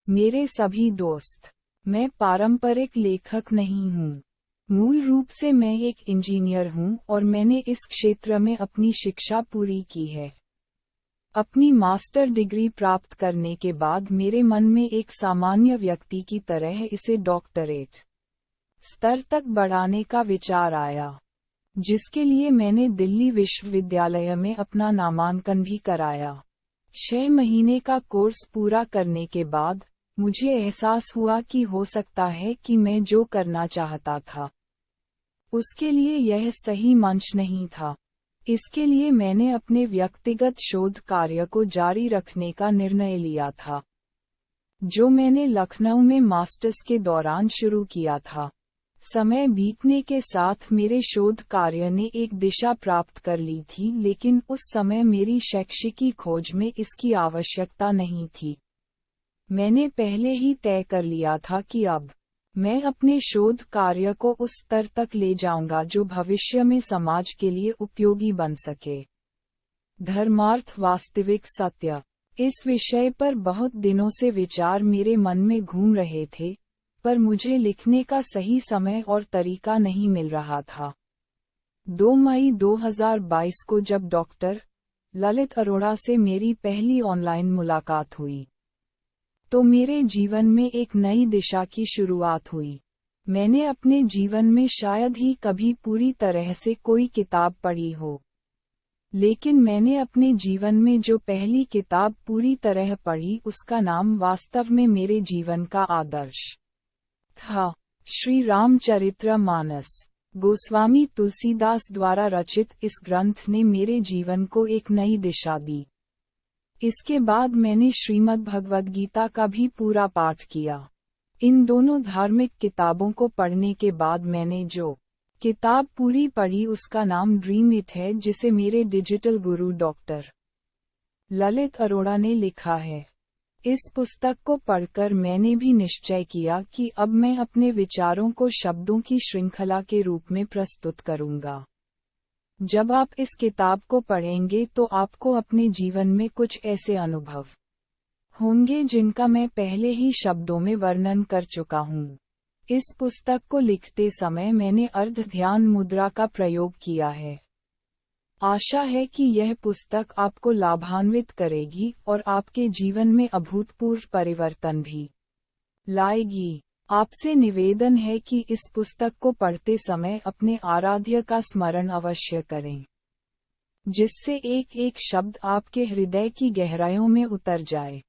मेरे सभी दोस्त, मैं पारंपरिक लेखक नहीं हूँ। मूल रूप से मैं एक इंजीनियर हूँ और मैंने इस क्षेत्र में अपनी शिक्षा पूरी की है। अपनी मास्टर डिग्री प्राप्त करने के बाद मेरे मन में एक सामान्य व्यक्ति की तरह इसे डॉक्टरेट स्तर तक बढ़ाने का विचार आया, जिसके लिए मैंने दिल्ली विश्वविद्यालय में अपना नामांकन भी कराया। 6 महीने का कोर्स पूरा करने के बाद मुझे एहसास हुआ कि हो सकता है कि मैं जो करना चाहता था उसके लिए यह सही मंच नहीं था। इसके लिए मैंने अपने व्यक्तिगत शोध कार्य को जारी रखने का निर्णय लिया था, जो मैंने लखनऊ में मास्टर्स के दौरान शुरू किया था। समय बीतने के साथ मेरे शोध कार्य ने एक दिशा प्राप्त कर ली थी, लेकिन उस समय मेरी शैक्षिकी खोज में इसकी आवश्यकता नहीं थी। मैंने पहले ही तय कर लिया था कि अब मैं अपने शोध कार्य को उस स्तर तक ले जाऊंगा जो भविष्य में समाज के लिए उपयोगी बन सके। धर्मार्थ वास्तविक सत्य। इस विषय पर बहुत दिनों से विचार मेरे मन में घूम रहे थे, पर मुझे लिखने का सही समय और तरीका नहीं मिल रहा था। 2 मई 2022 को जब डॉक्टर ललित अरोड़ा से मेरी पहली ऑनलाइन मुलाकात हुई, तो मेरे जीवन में एक नई दिशा की शुरुआत हुई। मैंने अपने जीवन में शायद ही कभी पूरी तरह से कोई किताब पढ़ी हो, लेकिन मैंने अपने जीवन में जो पहली किताब पूरी तरह पढ़ी उसका नाम वास्तव में मेरे जीवन का आदर्श था। श्री रामचरितमानस। गोस्वामी तुलसीदास द्वारा रचित इस ग्रंथ ने मेरे जीवन को एक नई दिशा दी। इसके बाद मैंने श्रीमद् भगवद गीता का भी पूरा पाठ किया। इन दोनों धार्मिक किताबों को पढ़ने के बाद मैंने जो किताब पूरी पढ़ी उसका नाम ड्रीम इट है, जिसे मेरे डिजिटल गुरु डॉक्टर ललित अरोड़ा ने लिखा है। इस पुस्तक को पढ़कर मैंने भी निश्चय किया कि अब मैं अपने विचारों को शब्दों की श्रृंखला के रूप में प्रस्तुत करूंगा। जब आप इस किताब को पढ़ेंगे तो आपको अपने जीवन में कुछ ऐसे अनुभव होंगे जिनका मैं पहले ही शब्दों में वर्णन कर चुका हूँ। इस पुस्तक को लिखते समय मैंने अर्ध ध्यान मुद्रा का प्रयोग किया है। आशा है कि यह पुस्तक आपको लाभान्वित करेगी और आपके जीवन में अभूतपूर्व परिवर्तन भी लाएगी। आपसे निवेदन है कि इस पुस्तक को पढ़ते समय अपने आराध्य का स्मरण अवश्य करें, जिससे एक एक शब्द आपके हृदय की गहराइयों में उतर जाए।